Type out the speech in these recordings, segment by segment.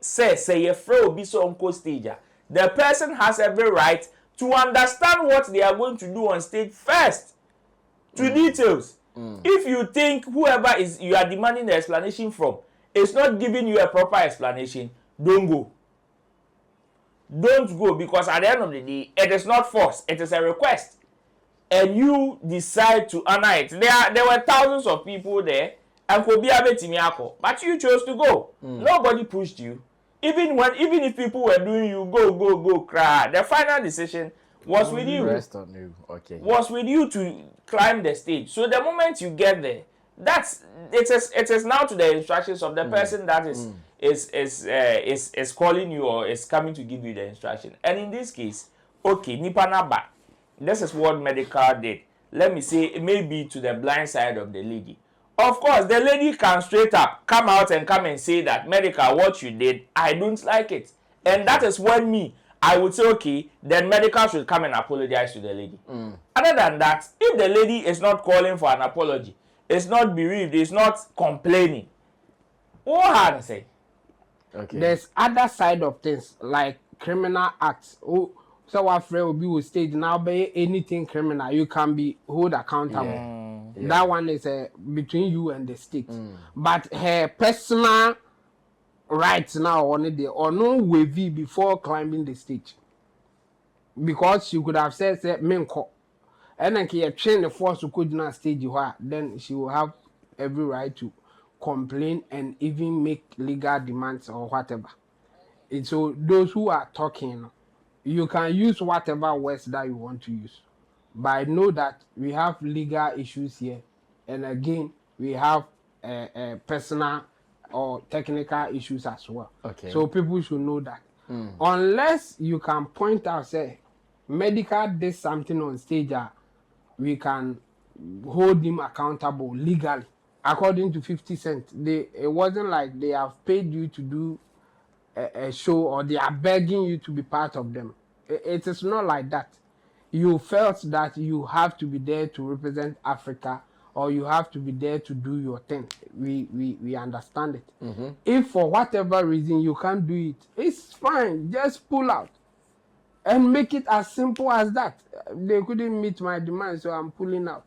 say a fraud be so on stage, the person has every right to understand what they are going to do on stage first. To details. If you think whoever is you are demanding the explanation from is not giving you a proper explanation, don't go. Don't go, because at the end of the day, it is not force, it is a request. And you decide to honor it. There were thousands of people there, and could be but you chose to go. Nobody pushed you. Even if people were doing you go cry, the final decision was with you. Rest on you. Okay. Was with you to climb the stage. So the moment you get there, it is now to the instructions of the person that is calling you or is coming to give you the instruction. And in this case, okay, nipa naba. This is what Medikal did. Let me say, it may be to the blind side of the lady. Of course, the lady can straight up come out and say that, Medikal, what you did, I don't like it. And that is when I would say, okay, then Medikal should come and apologize to the lady. Other than that, if the lady is not calling for an apology, is not bereaved, is not complaining, what hard to say? Okay. There's other side of things, like criminal acts. Oh, so what friend will be with stage now by anything criminal, you can be hold accountable. Yeah. That one is between you and the state. But her personal rights now on it or no wavy before climbing the stage. Because she could have said menko. And then she train the force who could not stage her, then she will have every right to complain and even make legal demands or whatever. And so those who are talking, you can use whatever words that you want to use. But I know that we have legal issues here. And again, we have personal or technical issues as well. Okay. So people should know that. Unless you can point out, say, Medikal did something on stage, we can hold him accountable legally. According to 50 Cent, it wasn't like they have paid you to do a show or they are begging you to be part of them. It is not like that. You felt that you have to be there to represent Africa or you have to be there to do your thing. We understand it. If for whatever reason you can't do it, it's fine. Just pull out and make it as simple as that. They couldn't meet my demand, so I'm pulling out.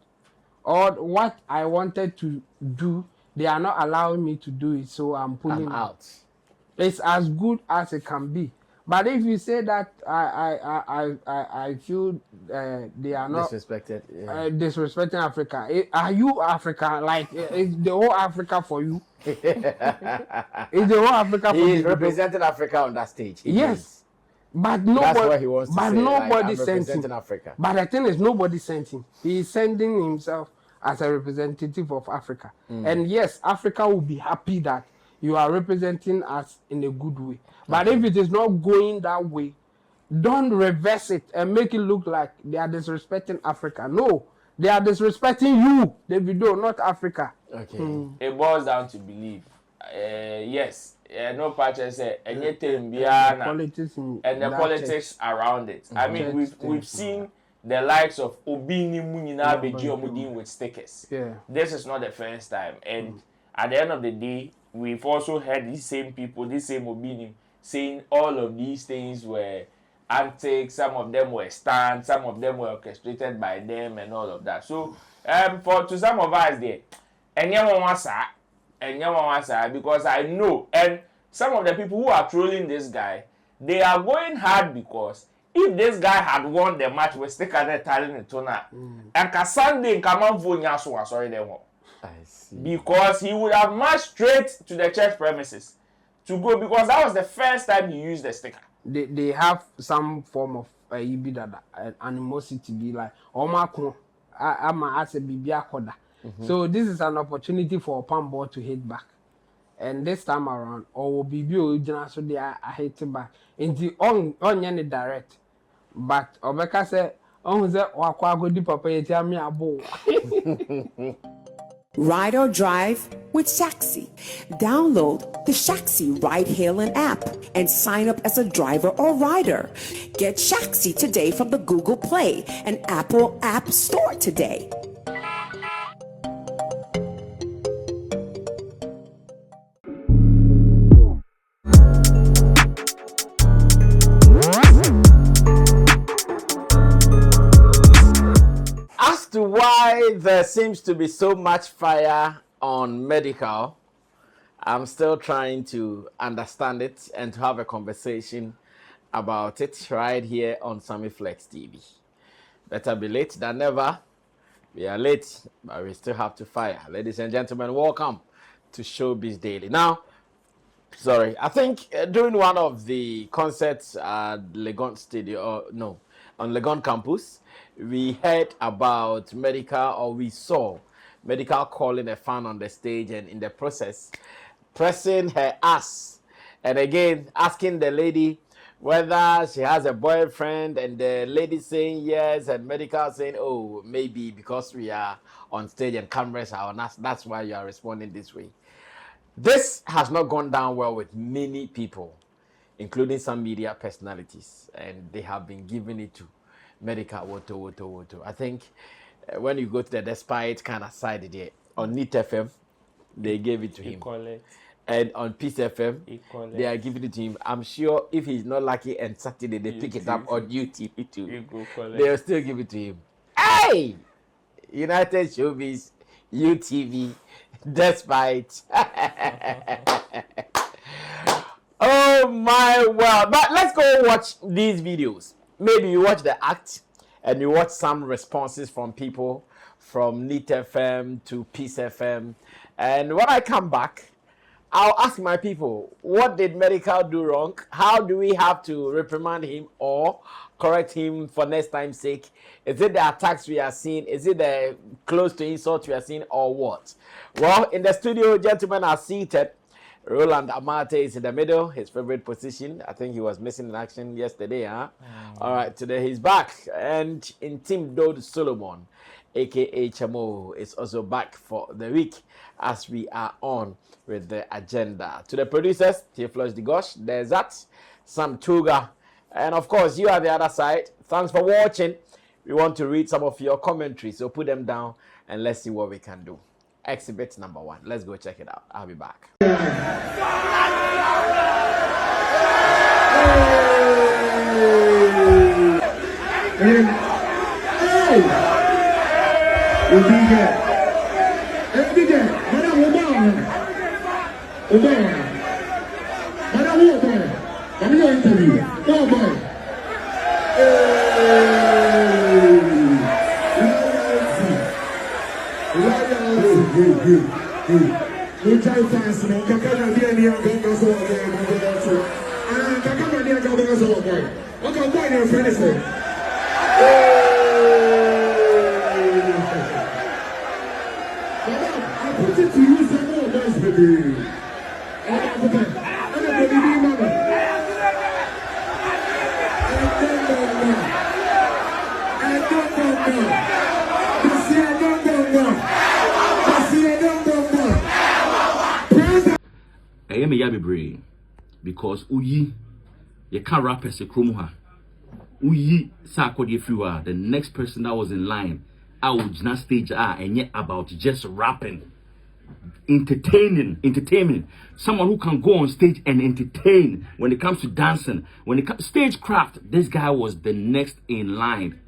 Or what I wanted to do, they are not allowing me to do it, so I'm pulling out. It's as good as it can be. But if you say that I feel they are not disrespected, disrespecting Africa, are you Africa? Like is the whole Africa for you? Is the whole Africa for you? He is representing Africa on that stage. Yes, but nobody. That's what he wants to say. But nobody like, sent him. Africa. But the thing is, nobody sent him. He is sending himself as a representative of Africa. And yes, Africa will be happy that you are representing us in a good way. But if it is not going that way, don't reverse it and make it look like they are disrespecting Africa. No, they are disrespecting you, Davido, not Africa. Okay. It boils down to belief. Yes, no patches say anything beyond and the politics around it. I mean, we've seen the likes of Obini Munina Beji with stickers. Yeah. This is not the first time. And at the end of the day, we've also heard these same people, this same Obini, saying all of these things were antics, some of them were stunts, some of them were orchestrated by them and all of that. So to some of us there, because I know, and some of the people who are trolling this guy, they are going hard because if this guy had won the match with Sticker Talent and Tona, and Sunday come on for Nyasu, sorry, they won't. I see. Because he would have marched straight to the church premises to go, because that was the first time he used the sticker. They have some form of animosity, be like, oh my God, I'm a Bibia Koda. So this is an opportunity for Pambo to hit back. And this time around, or Bibio, so they are hitting back. In the on any direct. But Obeka said, oh, that Wakwago di Papa, tell me a bow. Ride or drive with Shaxi. Download the Shaxi ride-hailing app and sign up as a driver or rider. Get Shaxi today from the Google Play and Apple App Store today. there seems to be so much fire on Medikal, I'm still trying to understand it and to have a conversation about it right here on Sammy Flex TV. Better be late than never. We are late, but we still have to fire. Ladies and gentlemen, welcome to Showbiz Daily. Now, sorry, I think during one of the concerts at Legon Stadium, on Legon campus, we heard about Medikal, or we saw Medikal calling a fan on the stage and in the process pressing her ass, and again asking the lady whether she has a boyfriend, and the lady saying yes, and Medikal saying, oh, maybe because we are on stage and cameras are on us, that's why you are responding this way. This has not gone down well with many people, including some media personalities, and they have been giving it to Medikal woto. I think when you go to the Despite kind of side there, on NIT FM, they gave it to him. And on Peace FM, they are giving it to him. I'm sure if he's not lucky and Saturday they pick it up on UTV too, they'll still give it to him. Hey! United Showbiz, UTV, Despite. Oh my word. But let's go watch these videos. Maybe you watch the act and you watch some responses from people from NIT FM to Peace FM. And when I come back, I'll ask my people, what did Medikal do wrong? How do we have to reprimand him or correct him for next time's sake? Is it the attacks we are seeing? Is it the close to insult we are seeing, or what? Well, in the studio, gentlemen are seated. Roland Amate is in the middle, his favorite position. I think he was missing in action yesterday, huh? All right, today he's back. And in Team Dode Solomon, aka Chamo, is also back for the week as we are on with the agenda. To the producers, Theophilus Digosh, there's that, Sam Tuga, and of course you are the other side. Thanks for watching. We want to read some of your commentaries, so put them down and let's see what we can do. Exhibit number 1. Let's go check it out. I'll be back. Because uyi you can't rap as a chromoha uyi sakodi everywhere. The next person that was in line, I would not stage and yet about just rapping, entertaining, someone who can go on stage and entertain. When it comes to dancing, when it comes stagecraft, this guy was the next in line.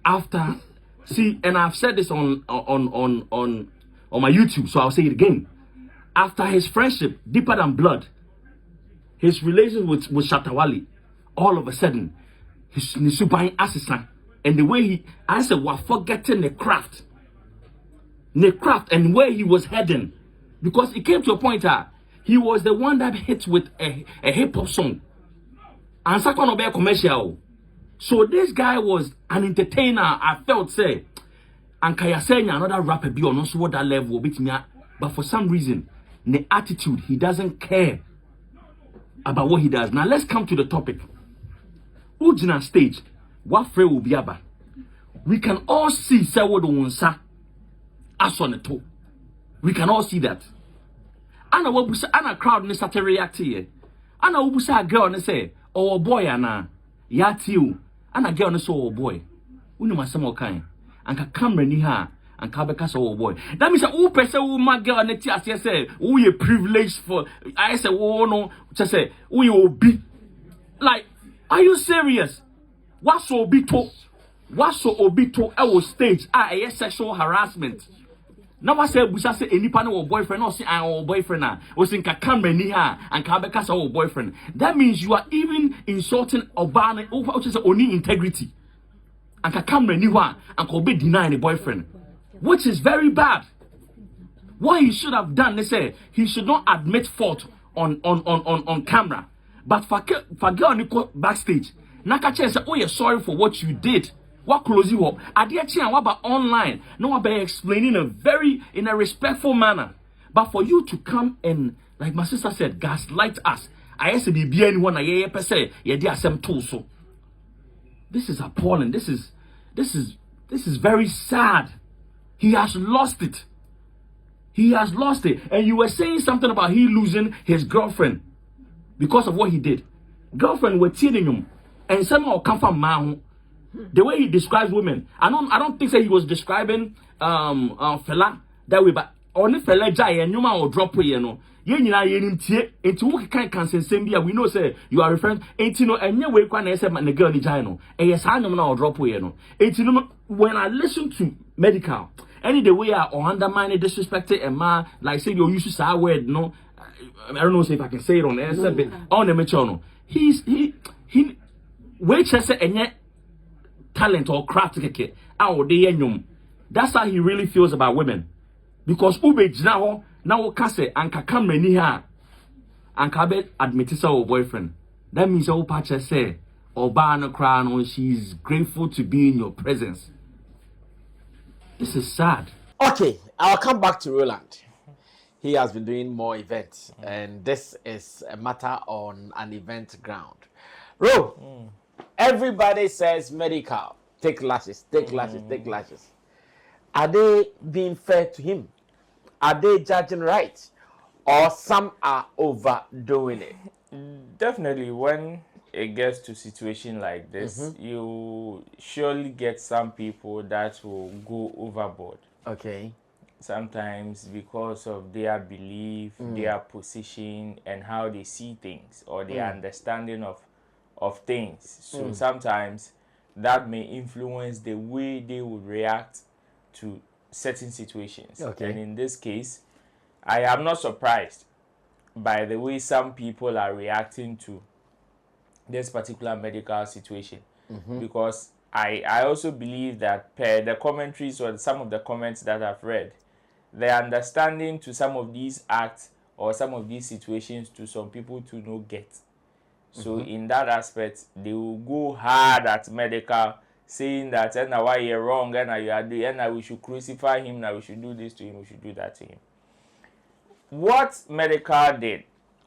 After see, and I've said this on my YouTube, so I'll say it again. After his friendship, deeper than blood, his relationship with Shatawali, all of a sudden, he's buying assistant. And the way I said, we're forgetting the craft and where he was heading. Because it came to a point he was the one that hit with a hip-hop song. And second of a commercial. So this guy was an entertainer, I felt, say. And Kaya saying another rapper be on also what that level bit me, but for some reason, the attitude, he doesn't care about what he does. Now let's come to the topic. Ujina stage, what free will be about? We can all see Sawo do Wonsa as on the toe. We can all see that. Anna wabusa Anna crowd ne start react here. Anna wabusa girl ne say, oh boy ana yati you. Anna girl ne so oh boy. Unu masamo kind. Anka camera ni ha anka beka so boy. That means who person who my girl ne ti ase say who you privileged for. I say wo no just say who you be. Like, are you serious? What's obito our stage a sexual harassment. Now I say busa say any partner or boyfriend or say our boyfriend or say camera ni ha and kabeka our boyfriend. That means you are even insulting Obama which is only integrity. And camera ni ha and could be denying the boyfriend, which is very bad. What he should have done, they say he should not admit fault on camera, but for girl backstage. Nakache say, oh, you're sorry for what you did. What close you up? What about online? No one be explaining in a respectful manner. But for you to come and, like my sister said, gaslight us. I said be anyone I per se, so. This is appalling. This is very sad. He has lost it. He has lost it. And you were saying something about he losing his girlfriend because of what he did. Girlfriend were teasing him. And somehow come from man. The way he describes women, I don't think that he was describing fella that way, but only fella jai and you man will drop way, you know. We know say you are referring and you way when I said the girl no. And yes, I know drop way, you know. When I listen to Medikal, any the way I undermine it, disrespect it, and man, like say you used to say a word, no. I don't know if I can say it on air, on the mature. He which has any talent or craft that's how he really feels about women. Because ube now kase anka kamre ni ha anka be admit her boyfriend. That means all patcha say oba no cry no, she's grateful to be in your presence. This is sad. Okay, I'll come back to Roland. He has been doing more events, and this is a matter on an event ground. Ro, everybody says Medikal. Take lashes, take lashes, take lashes. Are they being fair to him? Are they judging right? Or some are overdoing it? Definitely, when it gets to situation like this, you surely get some people that will go overboard. Okay. Sometimes because of their belief, their position, and how they see things, or their understanding of things. So sometimes that may influence the way they would react to certain situations. Okay. And in this case, I am not surprised by the way some people are reacting to this particular medical situation, because I also believe that per the commentaries or some of the comments that I've read, the understanding to some of these acts or some of these situations to some people to no get. So in that aspect, they will go hard at Medikal, saying that and now why you're wrong, and you are doing, and we should crucify him, now we should do this to him, we should do that to him. What Medikal did,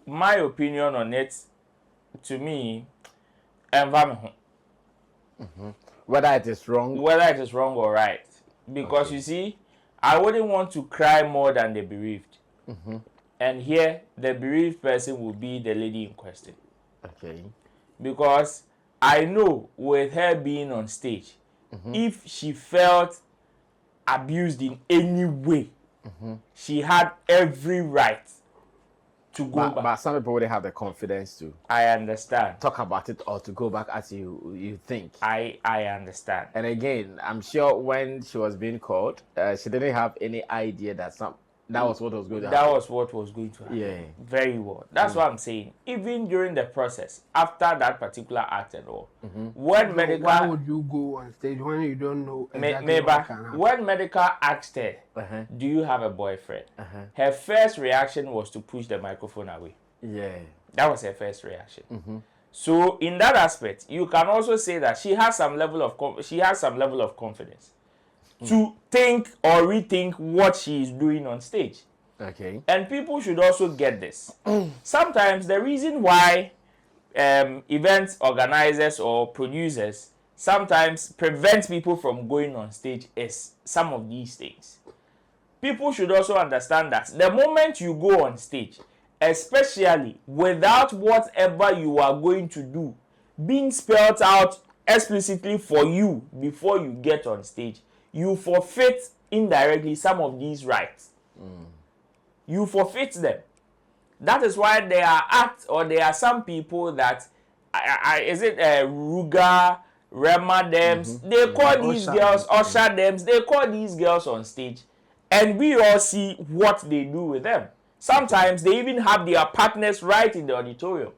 my opinion on it, to me, environment. Whether it is wrong or right. Because you see, I wouldn't want to cry more than the bereaved. And here, the bereaved person will be the lady in question. Okay. Because I know with her being on stage, if she felt abused in any way, she had every right to go back. But some people wouldn't have the confidence to. I understand. Talk about it or to go back as you think. I understand. And again, I'm sure when she was being called, she didn't have any idea that that was what was going to happen. That was what was going to happen. Yeah. Very well. That's what I'm saying. Even during the process, after that particular act and all, when Medikal... Why would you go on stage when you don't know exactly what can happen? When Medikal asked her, do you have a boyfriend? Her first reaction was to push the microphone away. Yeah. That was her first reaction. So in that aspect, you can also say that she has some level of confidence to think or rethink what she is doing on stage. Okay. And people should also get this. Sometimes the reason why event organizers or producers sometimes prevent people from going on stage is some of these things. People should also understand that the moment you go on stage, especially without whatever you are going to do being spelled out explicitly for you before you get on stage, you forfeit indirectly some of these rights. You forfeit them. That is why there are acts or there are some people that is it Ruga Rema Dems, they call these girls, Usher Dems, they call these girls on stage, and we all see what they do with them. Sometimes they even have their partners right in the auditorium.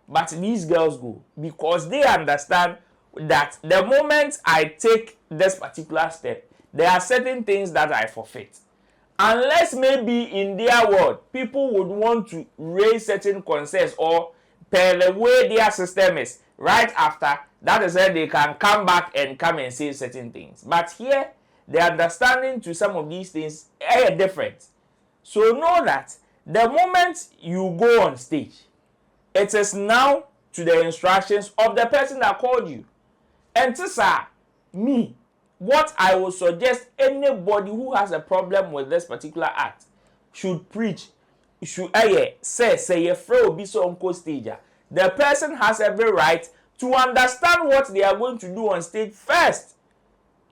But these girls go because they understand that the moment I take this particular step, there are certain things that I forfeit. Unless maybe in their world, people would want to raise certain concerns or per the way their system is, right after, that is where they can come back and come and say certain things. But here, the understanding to some of these things are different. So know that the moment you go on stage, it is now to the instructions of the person that called you. And to say, me, what I would suggest anybody who has a problem with this particular act should preach, should say a frail be so on stage. The person has every right to understand what they are going to do on stage first.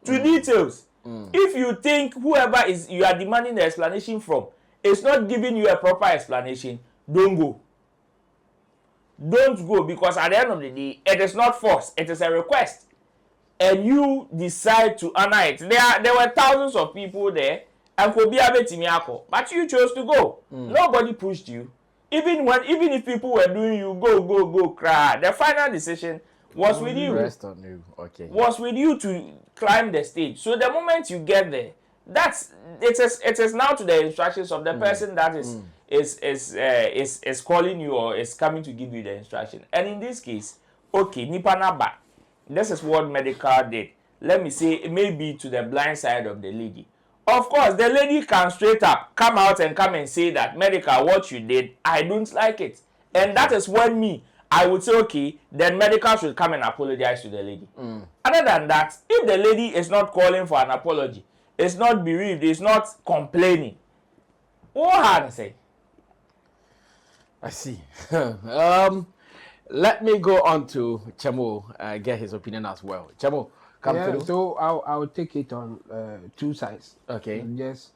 To details. If you think whoever is you are demanding the explanation from is not giving you a proper explanation, don't go. Don't go, because at the end of the day, it is not force, it is a request. And you decide to honor it. There were thousands of people there, and could be a bit but you chose to go. Nobody pushed you. Even if people were doing you go cry, the final decision was with you. Rest on you. Okay. Was with you to climb the stage. So the moment you get there, it is now to the instructions of the person that is calling you or is coming to give you the instruction. And in this case, okay, nipa na ba. This is what Medikal did. Let me say, it may be to the blind side of the lady. Of course, the lady can straight up come out and come and say that, Medikal, what you did, I don't like it. And that is when I would say, okay, then Medikal should come and apologize to the lady. Other than that, if the lady is not calling for an apology, is not bereaved, is not complaining, what had to say? I see. Let me go on to Chemo, get his opinion as well. Chemo, come through. So I'll take it on two sides. Okay. Just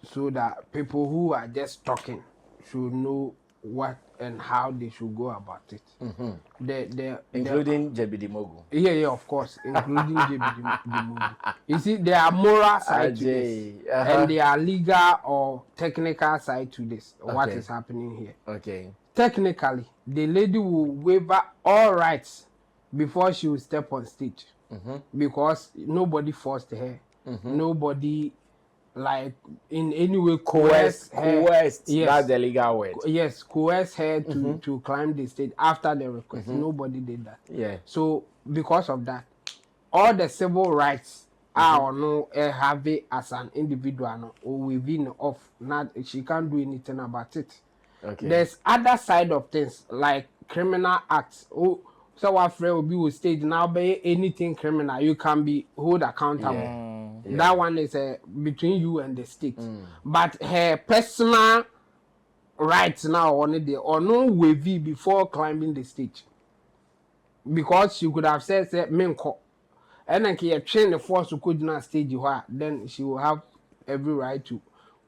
so that people who are just talking should know what and how they should go about it. Including JB Dimogu. Yeah, of course, including JB Dimogu. You see, there are moral side to this, and there are legal or technical side to this. What is happening here? Okay. Technically, the lady will waiver all rights before she will step on stage, because nobody forced her. Nobody, like, in any way coerced her. Yes, that's the legal word. Yes, coerced her to climb the stage after the request. Nobody did that. Yeah. So because of that, all the civil rights are no have it as an individual or within of not, she can't do anything about it. Okay. There's other side of things like criminal acts. Oh, so our friend will be with stage now by anything criminal, you can be hold accountable. Yeah. That one is between you and the state. But her personal rights now on it or no wavy before climbing the stage, because she could have said menko, and then she train the force to could not stage her. Then she will have every right to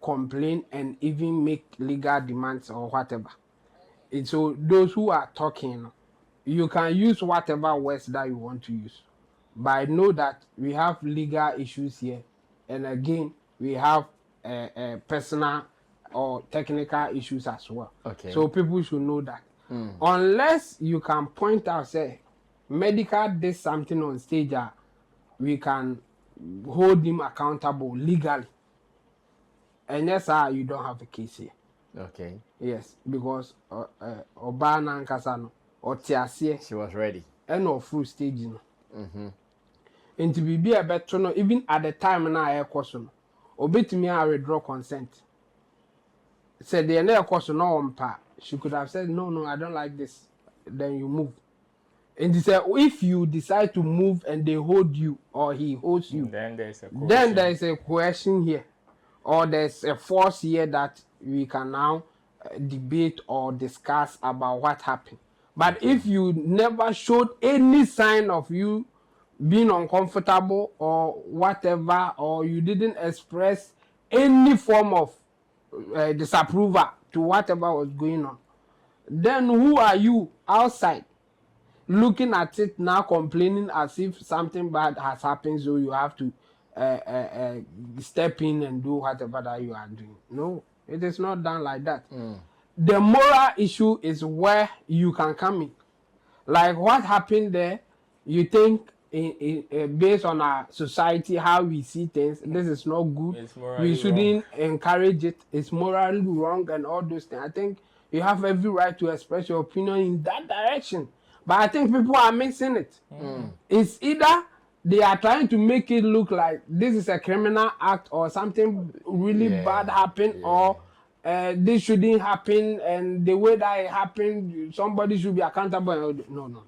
complain and even make legal demands or whatever. And so those who are talking, you can use whatever words that you want to use, but I know that we have legal issues here, and again we have personal or technical issues as well. Okay. So people should know that unless you can point out, say, Medikal did something on stage, we can hold him accountable legally. And yes, you don't have a case here. Okay. Yes, because Obana and Kasano or Tiasie, she was ready. And no full staging. And to be a better, no, even at the time now, I question. Obey to me, I withdraw consent. Said the other question, no on part. She could have said, no, I don't like this. Then you move. And he said, if you decide to move and they hold you or he holds you, then there is a question here. Or there's a force here that we can now debate or discuss about what happened. But if you never showed any sign of you being uncomfortable or whatever, or you didn't express any form of disapproval to whatever was going on, then who are you outside looking at it now, complaining as if something bad has happened, so you have to step in and do whatever that you are doing. No, it is not done like that. The moral issue is where you can come in. Like what happened there, you think based on our society, how we see things, this is not good. We shouldn't encourage it. It's morally wrong and all those things. I think you have every right to express your opinion in that direction. But I think people are missing it. It's either they are trying to make it look like this is a criminal act or something really bad happened, or this shouldn't happen, and the way that it happened, somebody should be accountable. No.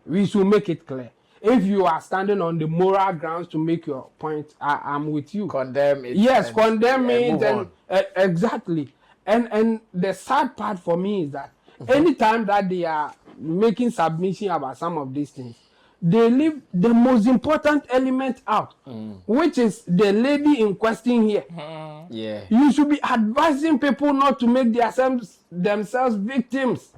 We should make it clear. If you are standing on the moral grounds to make your point, I'm with you. Condemn it. Yes, condemn it, and exactly. And the sad part for me is that anytime that they are making submission about some of these things, they leave the most important element out, which is the lady in question here. Yeah. You should be advising people not to make themselves victims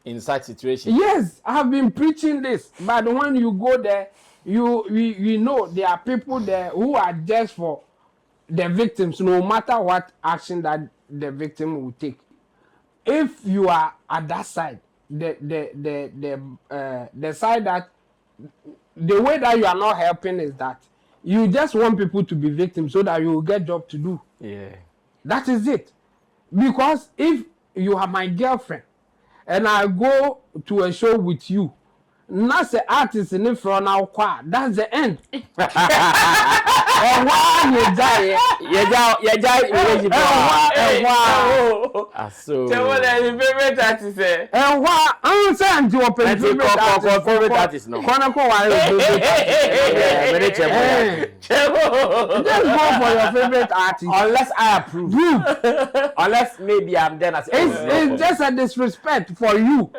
in such situations. Yes, I have been preaching this, but when you go there, you know there are people there who are just for the victims, no matter what action that the victim will take. If you are at that side, the side that the way that you are not helping is that you just want people to be victims so that you will get job to do. Yeah, that is it. Because if you are my girlfriend and I go to a show with you, not the artist in the front now, that's the end. And why you die? So what are your favorite artists? And why I'm saying to your favorite artist? No. Just go for your favorite artist. Unless I approve. Unless maybe I'm then as it's just a disrespect for you.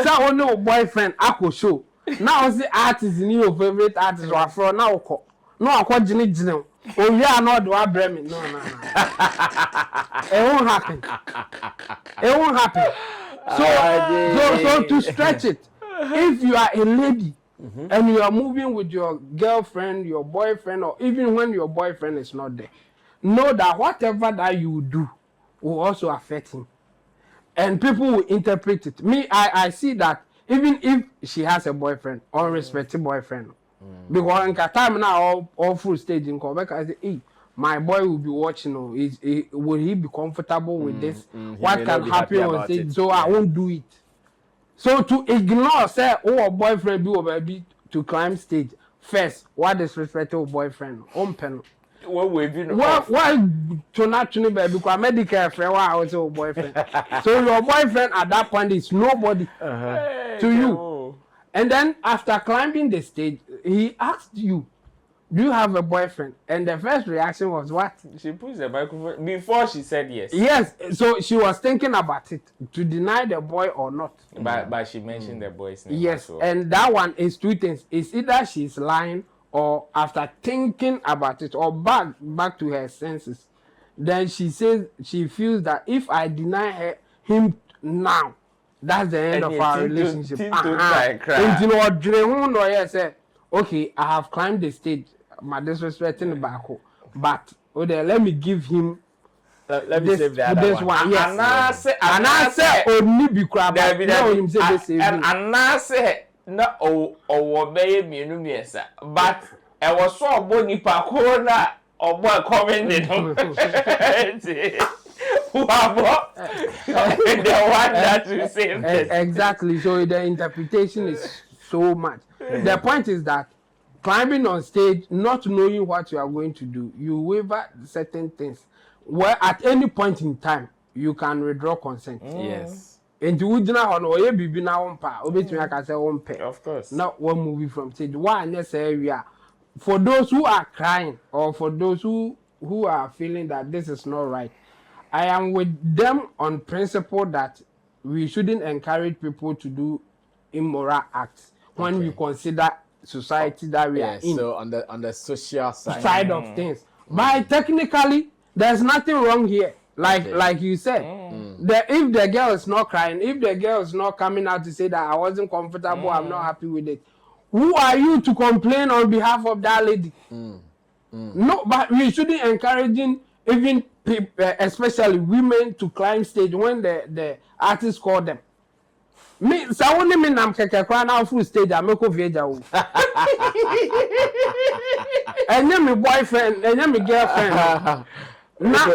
So only boyfriend I could show. Now the artist in your favorite artist or from now. No, I call Jimmy. Oh, yeah, not do I blame me. No. It won't happen. It won't happen. So to stretch it, if you are a lady and you are moving with your girlfriend, your boyfriend, or even when your boyfriend is not there, know that whatever that you do will also affect him. And people will interpret it. Me, I see that even if she has a boyfriend, unrespected boyfriend, because in time now all full stage in Quebec, I say, hey, my boy will be watching. Will he be comfortable with this? What can happen on stage? So I won't do it. So to ignore, say, oh, a boyfriend be over baby to climb stage first. What disrespect your boyfriend? What will you know? Why to not to baby? Because Medikal friend, why I was your boyfriend. So your boyfriend at that point is nobody to you. And then after climbing the stage, he asked you, do you have a boyfriend? And the first reaction was what? She pushed the microphone before she said yes. Yes, so she was thinking about it, to deny the boy or not. But she mentioned the boy's name. Yes, and that one is two things. It's either she's lying or after thinking about it or back to her senses. Then she says she feels that if I deny him now, that's the end of our relationship. Okay, I have climbed the stage. My disrespecting the back, but let me give him. Let me save that this one. Yes. And I say only be crab. And I say no. Obey me no miesa. But I was so bony pa corona or boy coming who have the one that you say. Exactly. So the interpretation is so much. The point is that climbing on stage, not knowing what you are going to do, you waiver certain things. Where at any point in time you can withdraw consent. Yes. And you would not know a baby now on pa. Of course. Not one movie from stage. Why necessary? For those who are crying or for those who are feeling that this is not right, I am with them on principle that we shouldn't encourage people to do immoral acts when we consider society that we are in. So on the social side of things. But technically, there's nothing wrong here. Like you said, if the girl is not crying, if the girl is not coming out to say that I wasn't comfortable, I'm not happy with it, who are you to complain on behalf of that lady? No, but we shouldn't encouraging even people, especially women, to climb stage when the artists call them. Me, so only me nam keke kwa na full stage I make vieja o. Enye me boyfriend, enye me girlfriend. Na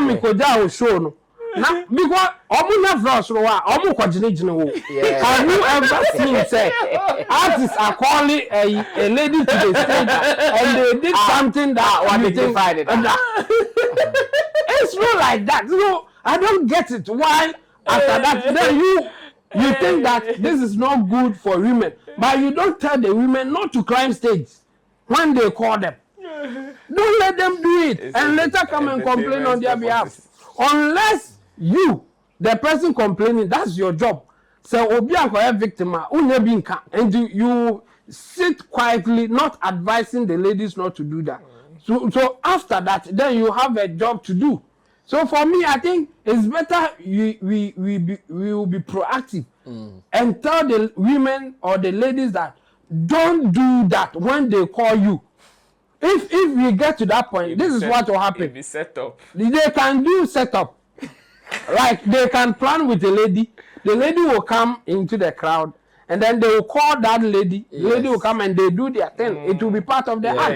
me koja o show no. Na because omu na frost ro wa, omu kwagine wo. Have you ever seen say artists are calling a lady to the stage and they did something that what dignified it? It's not like that. So I don't get it. Why after that then you think that this is not good for women, but you don't tell the women not to climb stage when they call them. Don't let them do it and later come and complain on their behalf. Unless you, the person complaining, that's your job. So obi a victim and you sit quietly, not advising the ladies not to do that. So after that, then you have a job to do. So for me, I think it's better we will be proactive and tell the women or the ladies that don't do that when they call you. If we get to that point, this is what will happen. Be set up. They can do setup. Like they can plan with the lady. The lady will come into the crowd and then they will call that lady. The lady will come and they do their thing. It will be part of the act.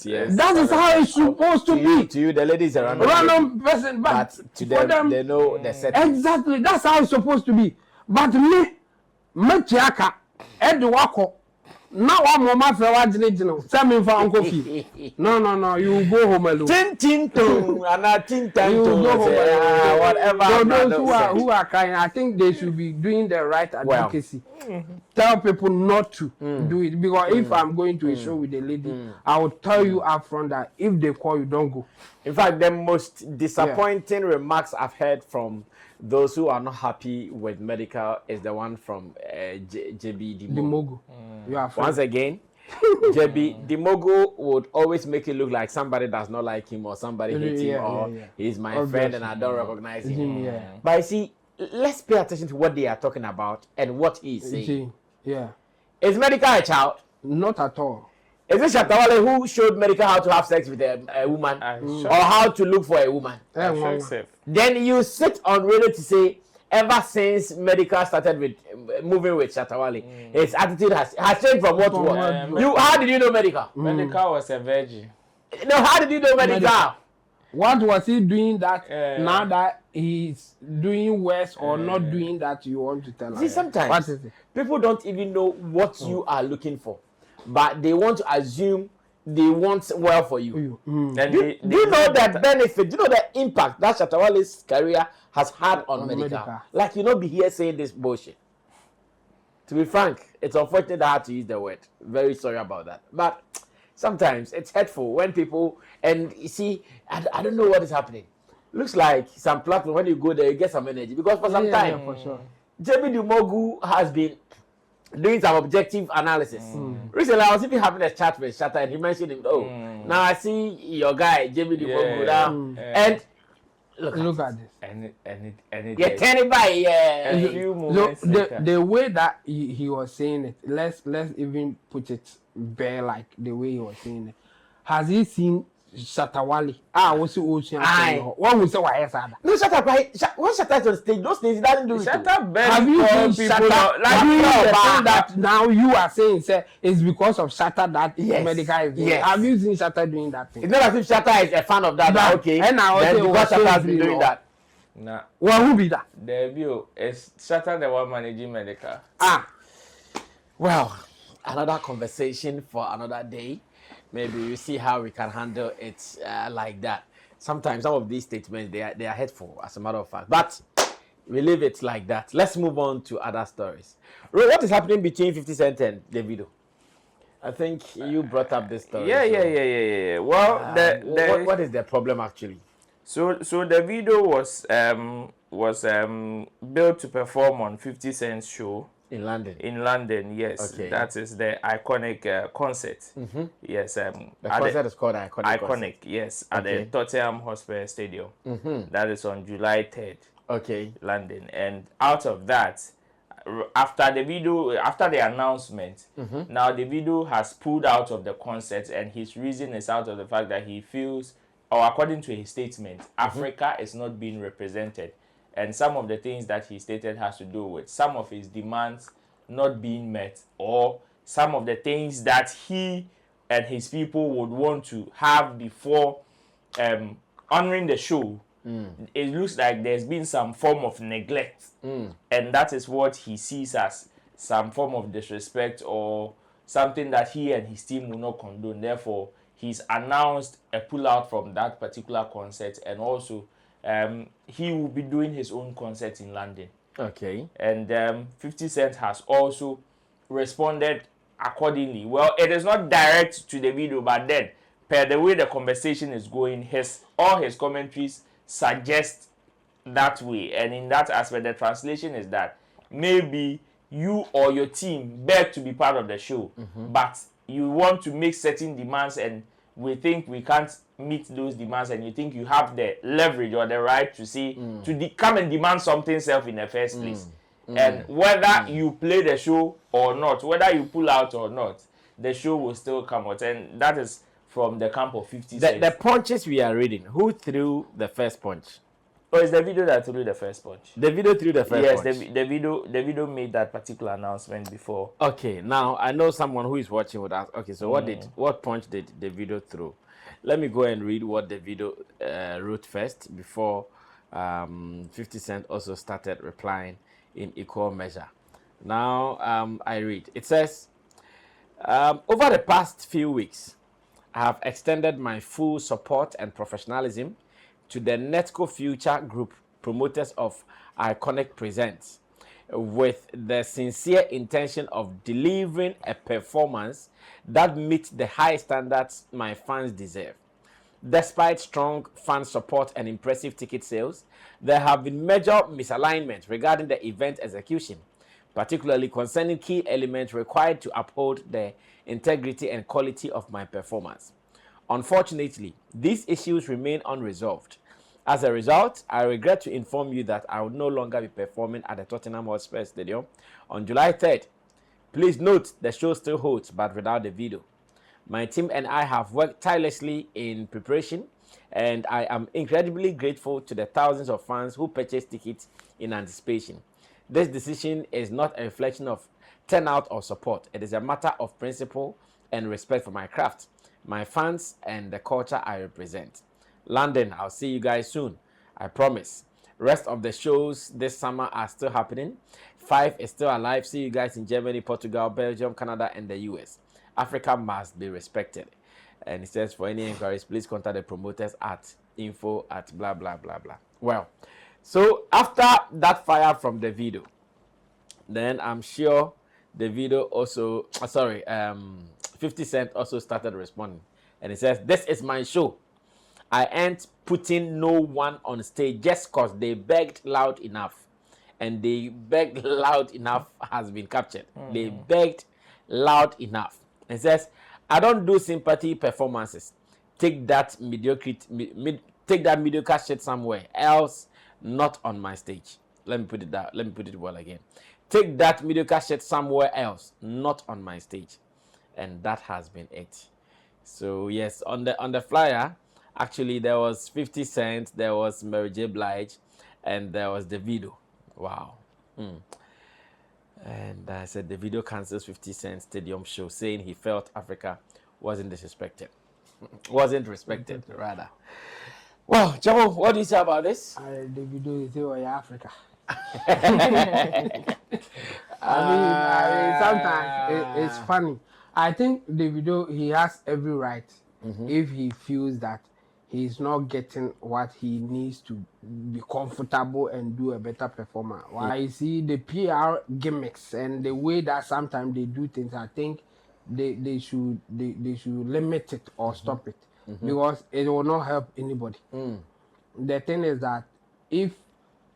Yes. That is how it's supposed to be. To you, the ladies are random person, but to them, they know the setting. Exactly, that's how it's supposed to be. But me chiaka, Edwako. Now I'm mama for what Sammy for Uncle Fee. No, you go home alone. Tin whatever. So those who are crying, I think they should be doing the right advocacy. Tell people not to do it, because if I'm going to a show with a lady, I will tell you upfront that if they call you, don't go. In fact, the most disappointing remarks I've heard from those who are not happy with Medikal is the one from JB Dimogo. Once again, JB Dimogo would always make it look like somebody does not like him or somebody hates him or he's my friend and I don't recognize him. But you see, let's pay attention to what they are talking about and what he's saying. Is Medikal a child? Not at all. Is it Shatawale who showed Medikal how to have sex with a woman or how to look for a woman? Then you sit on radio to say, ever since Medikal started with moving with Shatawale, his attitude has changed from what to what. How did you know Medikal? Medikal was a virgin. No, how did you know Medikal? What was he doing that now that he's doing worse or not doing that you want to tell us? See, sometimes what is it? People don't even know what you are looking for, but they want to assume they want well for you. Do you know that benefit? Do you know the impact that Shatawale's career has had on Medikal? Like, you not be here saying this bullshit. To be frank, it's unfortunate that I had to use the word. Very sorry about that. But sometimes it's hurtful when people, and you see, I don't know what is happening. Looks like some platform, when you go there, you get some energy. Because for some time, for sure. JB Dimogu has been doing some objective analysis. Recently, I was even having a chat with Shatta and he mentioned him. Now I see your guy, JB Dimogu now. And look at this. And you're turning by a few moments the way that he was saying it, let's even put it bare like the way he was saying it. Has he seen Shatawale? What's the ocean? What we say? Why is that? No, Shatta. When Shatta is on stage, those things he doesn't do it. Shatta have you seen Shatta? Like the thing that now you are saying, say, it's because of Shatta that Medikal is doing. Have you seen Shatta doing that thing? It's not as if Shatta is a fan of that. Okay, and now because Shatta has been doing that. Nah. Well, who be that? Davido is Shatta the one managing Medikal. Well, another conversation for another day. Maybe we see how we can handle it like that. Sometimes some of these statements they are hurtful, as a matter of fact. But we leave it like that. Let's move on to other stories. What is happening between 50 Cent and Davido? I think you brought up this story. Yeah. Well, what is the problem actually? So Davido was built to perform on 50 Cent's show In London. In London, yes. Okay. That is the iconic concert. Yes. The concert is called Iconic. Iconic, yes. At the Okay. Tottenham Hotspur Stadium. That is on July 3rd. Okay. London. And out of that, after the announcement, now Davido has pulled out of the concert, and his reason is out of the fact that he feels, or according to his statement, Africa is not being represented. And some of the things that he stated has to do with some of his demands not being met, or some of the things that he and his people would want to have before honoring the show. It looks like there's been some form of neglect, and that is what he sees as some form of disrespect, or something that he and his team will not condone. Therefore, he's announced a pullout from that particular concert, and also he will be doing his own concert in London. Okay. And 50 Cent has also responded accordingly. Well, it is not direct to the video, but then, per the way the conversation is going, all his commentaries suggest that way. And in that aspect, the translation is that maybe you or your team beg to be part of the show, but you want to make certain demands, and we think we can't meet those demands, and you think you have the leverage or the right to see come and demand something self in the first place. And whether you play the show or not, whether you pull out or not, the show will still come out. And that is from the camp of 50 Cent. The punches we are reading, who threw the first punch? Oh, it's the video that threw the first punch. The video threw the first punch? Yes, the video made that particular announcement before. Okay, now I know someone who is watching would ask, okay, so what punch did the video throw? Let me go and read what the video wrote first before 50 Cent also started replying in equal measure. Now I read. It says, over the past few weeks, I have extended my full support and professionalism to the Netco Future Group, promoters of Iconic Presents, with the sincere intention of delivering a performance that meets the high standards my fans deserve. Despite strong fan support and impressive ticket sales, there have been major misalignments regarding the event execution, particularly concerning key elements required to uphold the integrity and quality of my performance. Unfortunately, these issues remain unresolved. As a result, I regret to inform you that I will no longer be performing at the Tottenham Hotspur Stadium on July 3rd. Please note the show still holds, but without the video. My team and I have worked tirelessly in preparation, and I am incredibly grateful to the thousands of fans who purchased tickets in anticipation. This decision is not a reflection of turnout or support. It is a matter of principle and respect for my craft, my fans, and the culture I represent. London, I'll see you guys soon. I promise. Rest of the shows this summer are still happening. 5 is still alive. See you guys in Germany, Portugal, Belgium, Canada, and the US. Africa must be respected. And it says, for any inquiries, please contact the promoters at info@ blah, blah, blah, blah. Well, so after that fire from the video, then I'm sure the video also, 50 Cent also started responding. And it says, this is my show. I ain't putting no one on stage just because they begged loud enough. And they begged loud enough has been captured. They begged loud enough. It says, I don't do sympathy performances. Take that mediocre shit somewhere else, not on my stage. Let me put it well again. Take that mediocre shit somewhere else, not on my stage. And that has been it. So yes, on the flyer, actually there was 50 Cent, there was Mary J. Blige, and there was Davido. Wow. And I said Davido cancels 50 Cent stadium show, saying he felt Africa wasn't respected, rather. Well, Jamo, what do you say about this? Davido is in Africa. I mean, sometimes it's funny. I think Davido, he has every right if he feels that he's not getting what he needs to be comfortable and do a better performance. While I see the PR gimmicks and the way that sometimes they do things, I think they should limit it or stop it because it will not help anybody. The thing is that if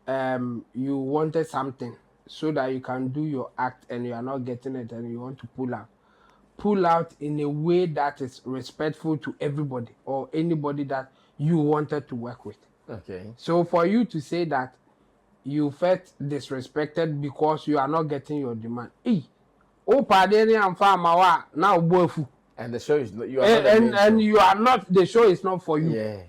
you wanted something so that you can do your act and you are not getting it and you want to pull out in a way that is respectful to everybody or anybody that you wanted to work with. Okay. So for you to say that you felt disrespected because you are not getting your demand, oh, pardon me, I'm farmer now, bofu. And the show is you are not the main And show. you are not, the show is not for you. Yeah.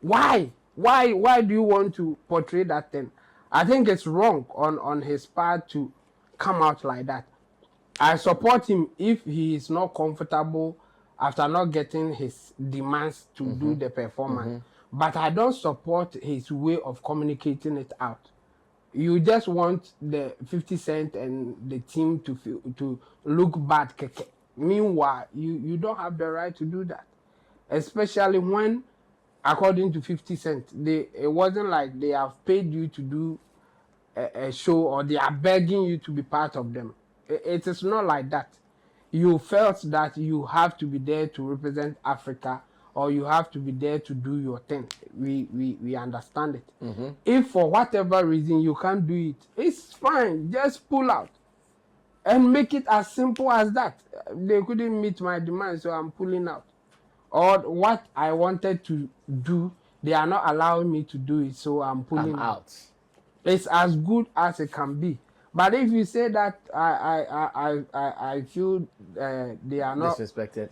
Why do you want to portray that thing? I think it's wrong on his part to come out like that. I support him if he is not comfortable after not getting his demands to do the performance. But I don't support his way of communicating it out. You just want the 50 Cent and the team to look bad. Meanwhile, you don't have the right to do that. Especially when, according to 50 Cent, it wasn't like they have paid you to do a show or they are begging you to be part of them. It is not like that. You felt that you have to be there to represent Africa or you have to be there to do your thing. We understand it. If for whatever reason you can't do it, it's fine. Just pull out and make it as simple as that. They couldn't meet my demand, so I'm pulling out. Or what I wanted to do, they are not allowing me to do it, so I'm pulling out. It's as good as it can be. But if you say that I feel they are not disrespected,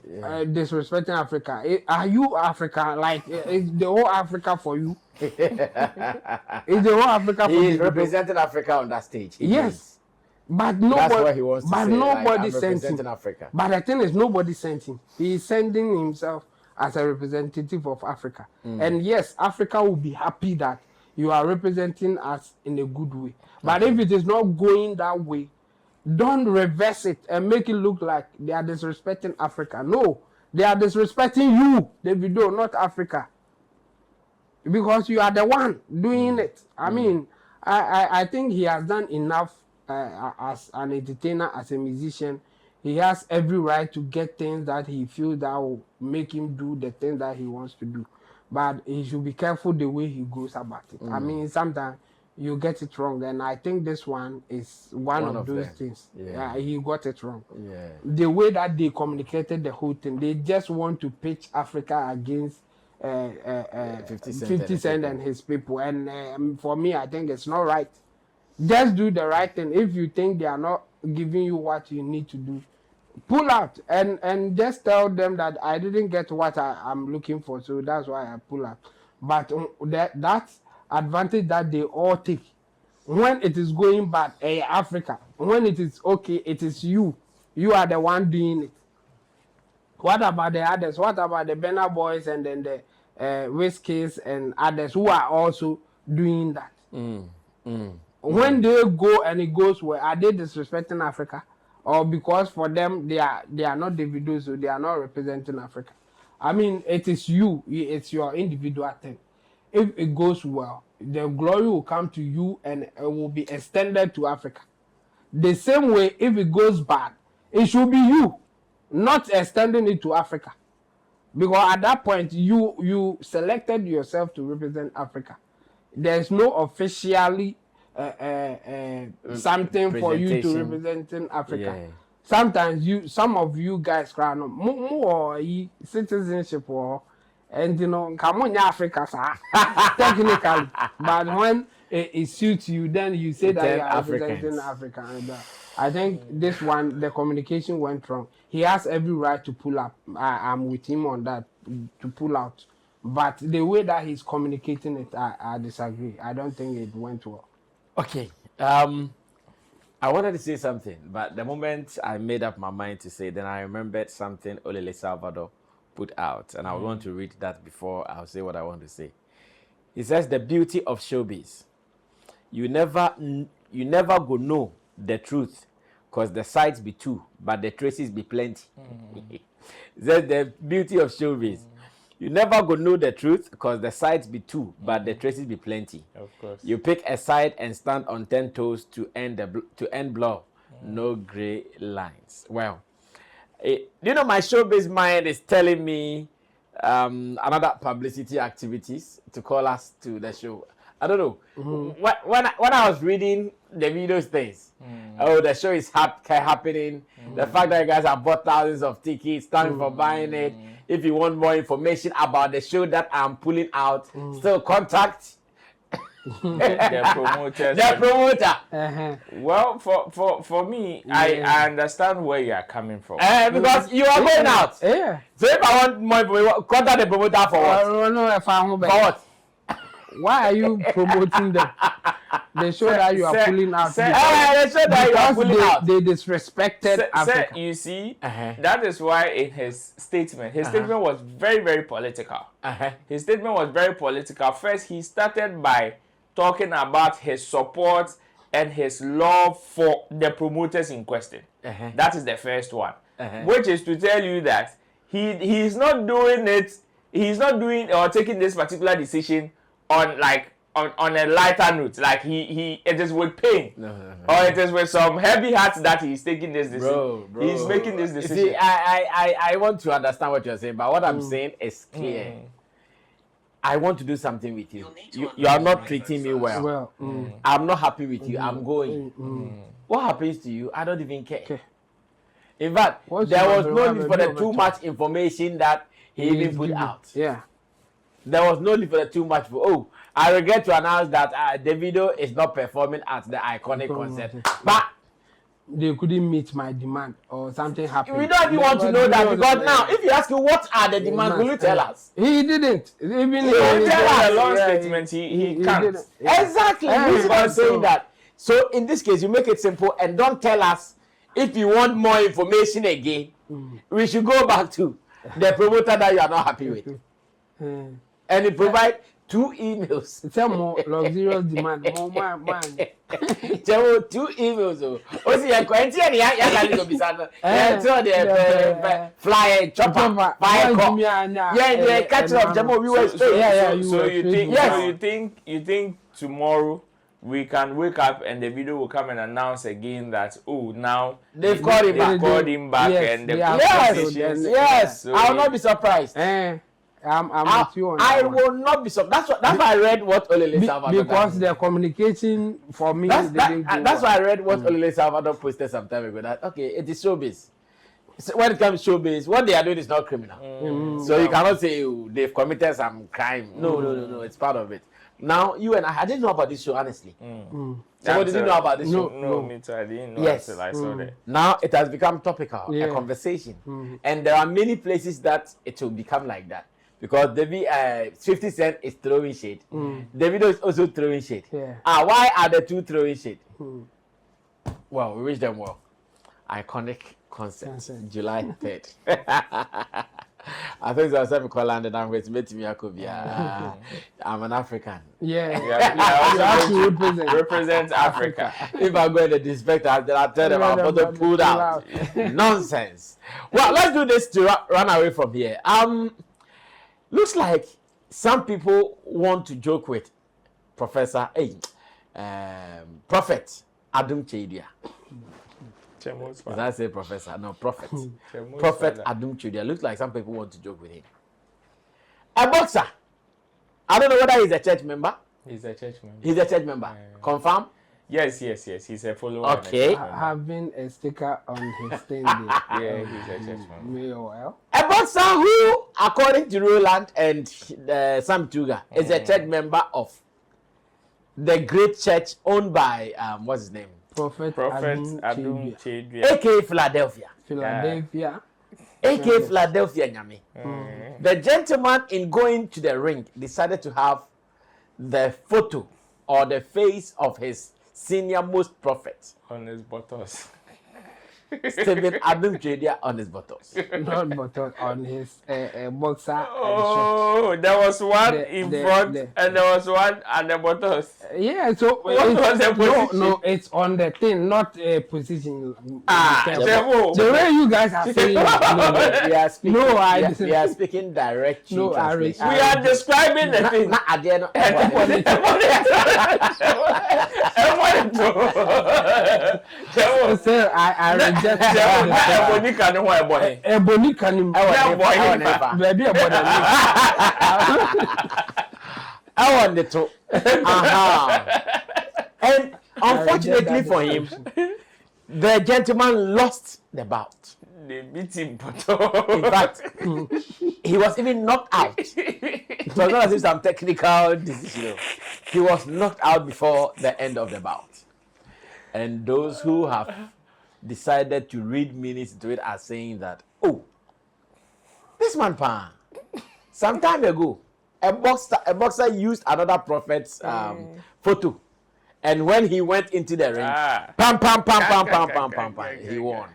disrespecting Africa, are you Africa? Like is the whole Africa for you? Is the whole Africa for you? He is representing Africa on that stage. Yes, but nobody. That's what he wants to but say. nobody like, sent him. Africa. But the thing is, nobody sent him. He is sending himself as a representative of Africa. And yes, Africa will be happy that you are representing us in a good way. But if it is not going that way, don't reverse it and make it look like they are disrespecting Africa. No, they are disrespecting you, Davido, not Africa. Because you are the one doing it. I mean, I think he has done enough as an entertainer, as a musician. He has every right to get things that he feels that will make him do the things that he wants to do. But he should be careful the way he goes about it. I mean, sometimes you get it wrong, and I think this one is one of those things. Yeah, he got it wrong. Yeah. The way that they communicated the whole thing, they just want to pitch Africa against 50 Cent and his people. And for me, I think it's not right. Just do the right thing. If you think they are not giving you what you need to do, pull out and just tell them that I didn't get what I'm looking for, so that's why I pull out. But that's advantage that they all take. When it is going bad, Africa. When it is okay, it is you. You are the one doing it. What about the others? What about the Benner Boys and then the Whiskies and others who are also doing that? When they go and it goes well, are they disrespecting Africa? Or because for them they are not Davido, so they are not representing Africa? I mean, it is you. It's your individual thing. If it goes well, the glory will come to you and it will be extended to Africa. The same way, if it goes bad, it should be you, not extending it to Africa. Because at that point, you selected yourself to represent Africa. There's no officially something for you to represent in Africa. Yeah. Sometimes some of you guys cry no more citizenship or and come on Africa technically, but when it suits you, then you say that you are representing Africa. And I think this one, the communication went wrong. He has every right to pull up. I'm with him on that, to pull out. But the way that he's communicating it, I disagree. I don't think it went well. Okay. I wanted to say something, but the moment I made up my mind to say, then I remembered something Olele Salvador put out, and I want to read that before I'll say what I want to say. He says, the beauty of showbiz. You never go know the truth, because the sides be two, but the traces be plenty. He says, the beauty of showbiz. You never go know the truth, because the sides be two, but the traces be plenty. Of course. You pick a side and stand on 10 toes to end blow. No gray lines. Well, my showbiz mind is telling me another publicity activities to call us to the show. I don't know. When I was reading Davido's things. Oh, the show is happening. The fact that you guys have bought thousands of tickets, thank you for buying it. If you want more information about the show that I'm pulling out, still contact The promoters. the promoter. Well, for me, I understand where you are coming from. Because you are going out. Yeah. So if I want more information, contact the promoter for what? I don't know if I'm For what? Why are you promoting them? They show that you are pulling out. They show that you are pulling out. They disrespected Africa. You see, that is why in his statement was very, very political. His statement was very political. First, he started by talking about his support and his love for the promoters in question. That is the first one, which is to tell you that he is not doing it. He's not doing or taking this particular decision on a lighter note. Like it is with pain, or it is with some heavy heart that he's taking this decision. Bro. He's making this decision. See, I want to understand what you're saying, but what I'm saying is clear. I want to do something with you. You are not treating me well. I'm not happy with you. I'm going. What happens to you? I don't even care. Okay. In fact, there was no need for the too much information that he even put out. Yeah. There was no need for the too much. I regret to announce that Davido is not performing at the iconic concert. But they couldn't meet my demand or something happened. We don't even want to know that, because now, if you ask you what are the demands, will you tell us? He didn't. Even He tell a long statement. He can't. didn't. Exactly. I'm saying that. So in this case, you make it simple and don't tell us if you want more information again. We should go back to the promoter that you are not happy with. And he provide 2 emails. It's a more luxurious demand. More money. 2 emails. Oh, see, I can't see any. I can't go beside. The flyer, chopper, fire. Yeah, catch up. Jamo, we were straight. So you think tomorrow we can wake up and the video will come and announce again that now they've called him back, Yes, and they the have yes. So I will not be surprised. I'm with you on I that will not be surprised. That's why I read what Olele Salvador. because the communication for me That's why I read what Olele Salvador posted some time ago. That it is showbiz. So when it comes to showbiz, what they are doing is not criminal. So you cannot say they've committed some crime. No. It's part of it. Now you and I didn't know about this show, honestly. So what did you know about this show? No, me too. I didn't know until I saw that. Now it has become topical, a conversation, and there are many places that it will become like that. Because 50 Cent is throwing shade. Davido is also throwing shade. Why are the two throwing shade? Well, we wish them well. Iconic concert, July 3rd. I think it's a call landed and wait me to I'm an African. Yeah. You have to represent Africa. If I'm going to disrespect us, then I'll tell them I'm going to pull out. Nonsense. Well, let's do this to run away from here. Looks like some people want to joke with Prophet Adom Kyei. Did I say professor? No, prophet. Prophet Adom Kyei. Looks like some people want to joke with him. A boxer. I don't know whether he's a church member. He's a church member. He's a church member. Confirm? Yes. He's a follower. Okay. Having a sticker on his thing there. Yeah, he's a church member. A boxer who, according to Roland and Sam Tuga, is a church member of the great church owned by what's his name? Prophet Adom Kyei. A.K.A. Philadelphia. A.K.A. Philadelphia, Nyame. The gentleman, in going to the ring, decided to have the photo or the face of his senior most prophet On his buttocks. Stephen Adom Kyei on his buttocks. Not buttocks, on his boxer. Oh, there was one in front and there was one at the buttocks. Yeah, so What was the position? No, it's on the thing, not a position. Jemo. The way you guys are saying it, We are speaking. No, we are speaking direct. No, translation. We are describing the thing. Not again. So I reject that. Ebonika no wa ebony. Ebonika ni baby ebony. I want the two. And Unfortunately for him, the gentleman lost the bout. They beat him, In fact, he was even knocked out. It was not as if some technical decision. He was knocked out before the end of the bout. And those who have decided to read meanings into it are saying that, oh, this man, some time ago, a boxer used another prophet's photo. And when he went into the ring, he won.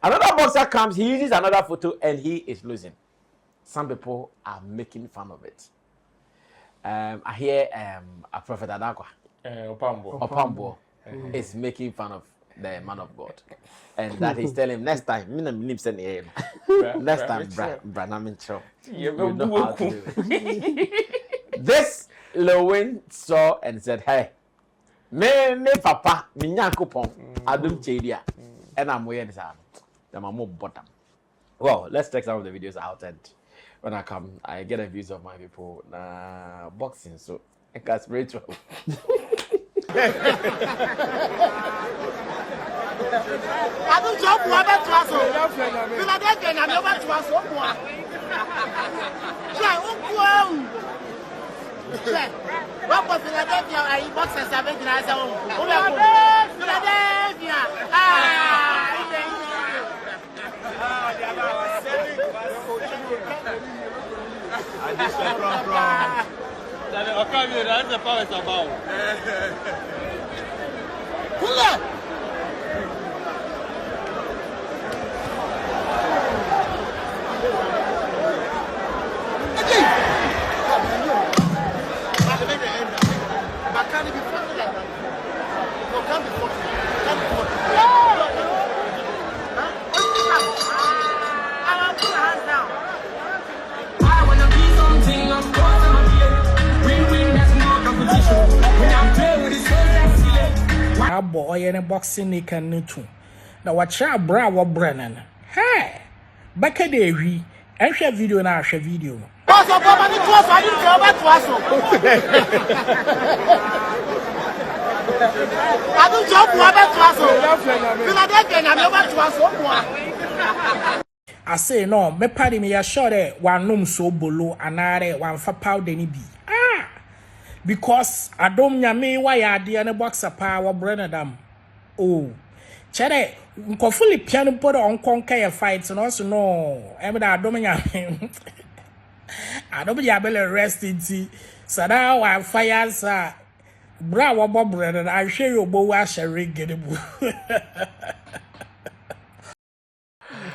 Another boxer comes, he uses another photo, and he is losing. Some people are making fun of it. I hear a prophet Adakwa, Opambo, is making fun of the man of God. And that he's telling him, next time, next time, you know how to do it. This Lewin saw and said, hey, me papa, me nyankopon, Adom chedia, and I'm wearing this arm. I'm more bottom. Well, let's check some of the videos out, and when I come, I get a views of my people. Nah, boxing, so I can spiritual. I don't jump one back to us. Philadelphia, I'm over to us. What was Philadelphia? I boxers have been as a Philadelphia. I just went from that's the power is about. Boy and a boxing they can need to. Now watch out, bravo Brennan. Hey, back a day, and share video and I share video. I don't jump one back to us. Philadelphia, I'm over to us. I say no, me party me a sure that one room so below another one for powder ni be. Because I don't nyame why I dear the boxer power Brenadam. Oh, Chere, fully piano put on conquer fights and also no. I mean, I don't nyame. I don't be able to rest in tea. So now I fire, sir. Bravo, Bob Brennan. I share your bow wash a rig.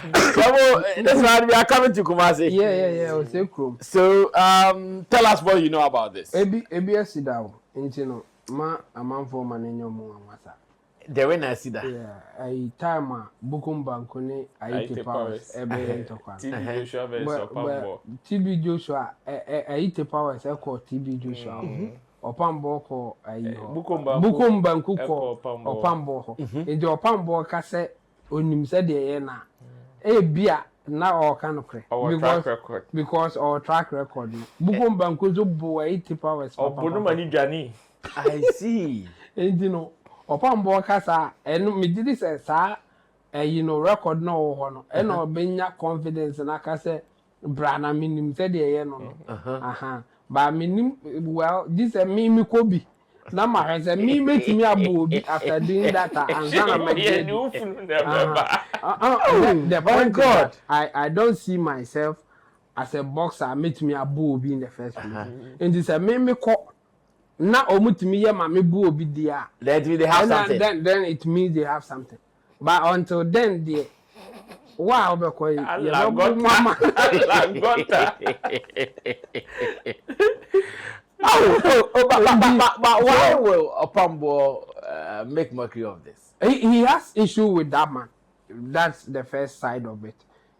That's why we are coming to Kumasi. Yeah. So, tell us what you know about this. ABS down. You know, I'm for man in your mom. The way I see that. Yeah, I time Bukum Bankone, I eat powers, TB Joshua, I eat powers, I call TB Joshua, or Pambo, Bukum Bankuko, or Pambo, in your Pambo cassette, when you said the Ena. A beer now or kind of crack because our track record. Bukum Bankuzo boy 80 powers or Bonumani Jani. I see. And you know, upon Bocasa, and me did this as you know, record no honor, and no benya confidence, and I can say, Brana minim said the Eno. But minim, well, this a me Kobe. Nama has a me make me a booby after doing that and the point God, I don't see myself as a boxer meet me a booby in the first place. And this a me call now omut me ya me booby dear. Let me they have something. Then it means they have something. But until then dear. Wow, because mama. But why will Opambo make mockery of this? He has issue with that man. That's the first side of it.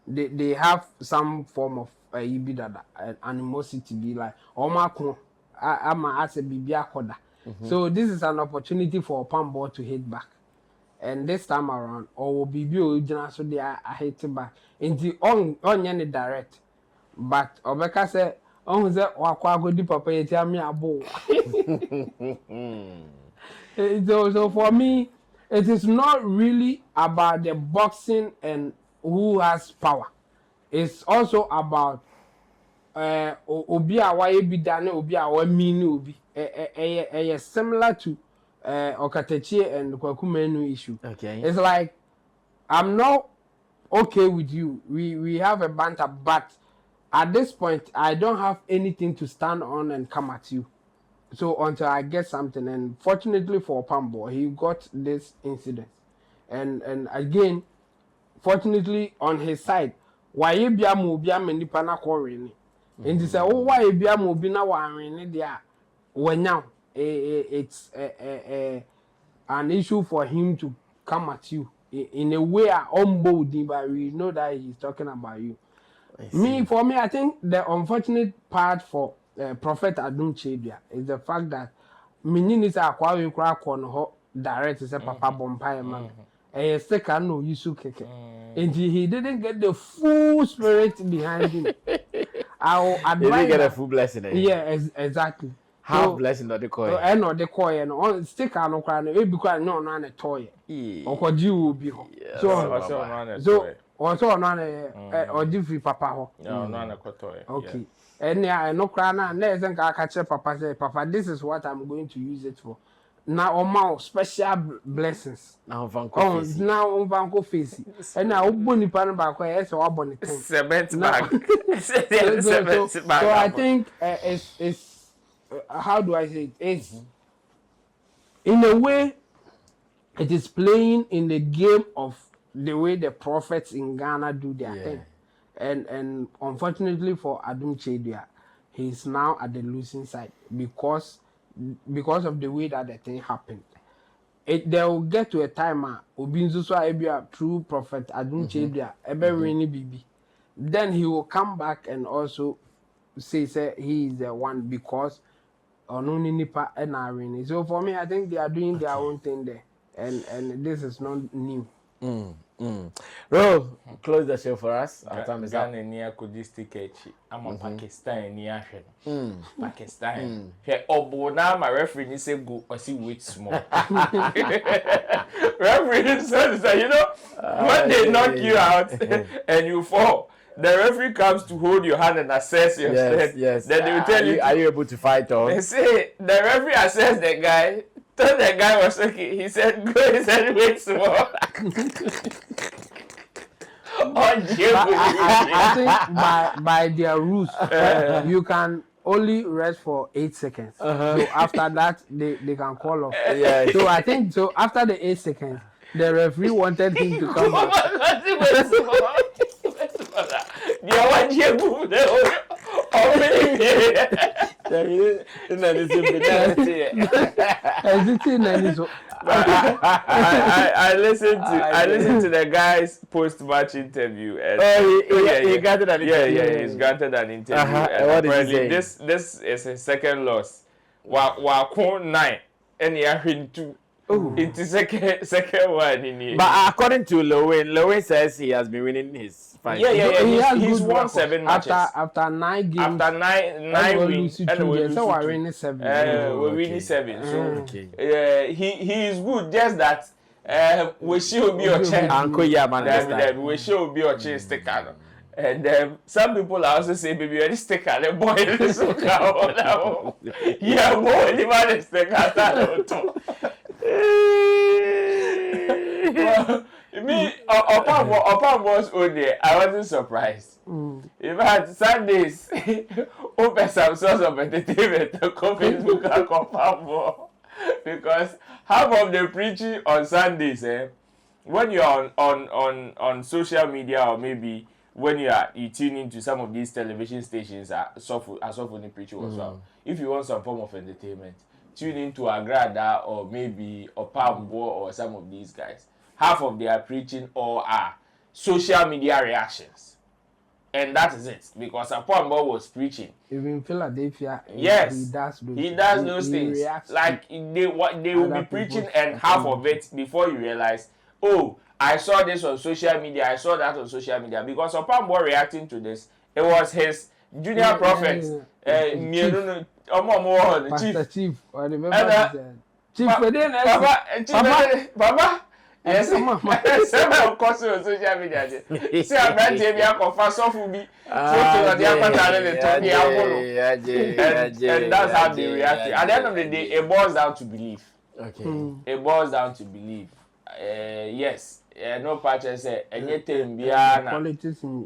They have some form of animosity, be like, oh my God, I'm a bibia koda. So this is an opportunity for Opambo to hit back. And this time around, or Bibi so they are hit back. In the on direct. But Obeka said, oh, that wakwago di papa tell me a bow. So for me, it is not really about the boxing and who has power. It's also about obi a waye bi dane obi a wa mini obi. Similar to Okatachi and Kwakumenu issue. Okay. It's like I'm not okay with you. We have a banter, but at this point I don't have anything to stand on and come at you. So until I get something, and fortunately for Pambo, he got this incident, and again, fortunately on his side, why you be a mobia many pana quarry, and he said, oh why you be a mobina warring there, when now it's an issue for him to come at you in a way on board, but we know that he's talking about you. For me, I think the unfortunate part for Prophet Adom Chedua is the fact that minini sa kwa we kra ko no ho direct say papa bompa man stick no yisu keke and he didn't get the full spirit behind him. I advise didn't get a full blessing. Yeah, exactly. Half blessing not the coin. And not the coin on stick no kra no be kwa no na na toy or ji will be ho so also on or different papa ho no na kotoy. Okay. And yeah, no crana, never think I catch papa say, Papa, this is what I'm going to use it for. Now, on special blessings. Now, Vanco face. And now, Bunny Pan back where it's all bonnet. Cement bag. So I think it's how do I say it? It's in a way, it is playing in the game of the way the prophets in Ghana do their thing. And unfortunately for Adom Chedua, he's now at the losing side because of the way that the thing happened. They will get to a time Obinzu so a true prophet Adom Chedua really bibi. Then he will come back and also say he is the one because only nipa and so for me I think they are doing their own thing there and this is not new. Ro, close the show for us. Our time is up. Ghana near Kudistikechi. I'm on Pakistan near Pakistan. Here, Obona, my referee, ni say go or see wait small. Referee says, you know, when they knock you out and you fall, the referee comes to hold your hand and assess your strength. Yes. Then they will tell you, are you able to fight on? They say the referee assessed the guy. Thought the guy was okay. He said, go. He said, wait small. I think by their rules, you can only rest for 8 seconds. So after that, they can call off. So I think after the 8 seconds, the referee wanted him to come back. I listened to the guy's post-match interview. And he granted an interview. He's granted an interview. And what did he say? This is his second loss. Wa 9 and he had 2. It's the second one. But according to Lowen says he has been winning his fight. He's won 7 matches. After 9 games. After 9 wins. And we're winning 7. We're winning 7. So he is good. Just that we should be a chance. We should be a chance sticker. And some people are also saying, baby, you're the sticker. The boy is so cow. Yeah, boy, the man is sticker. Me, upon was only, I wasn't surprised. In fact, Sundays, open some source of entertainment to come Facebook and confirm more. Because half of the preaching on Sundays, when you're on social media or maybe when you tune into some of these television stations, as often the preaching as well. If you want some form of entertainment, tune into Agrada or maybe Opambo or some of these guys. Half of their preaching or are social media reactions. And that is it. Because Opambo was preaching. Even in Philadelphia, yes, he does those things. Like they will be preaching and half of it before you realize, oh, I saw this on social media, I saw that on social media. Because Opambo reacting to this, it was his junior prophet, Pastor Chief, or remember Chief Fede na Baba. Yes, Mama. Some of course on social media. See, I'm not telling you, I'm confessing for me. And that's how they react. At the end of the day, it boils down to belief. Okay. It boils down to belief. Yes, no patches say anything beyond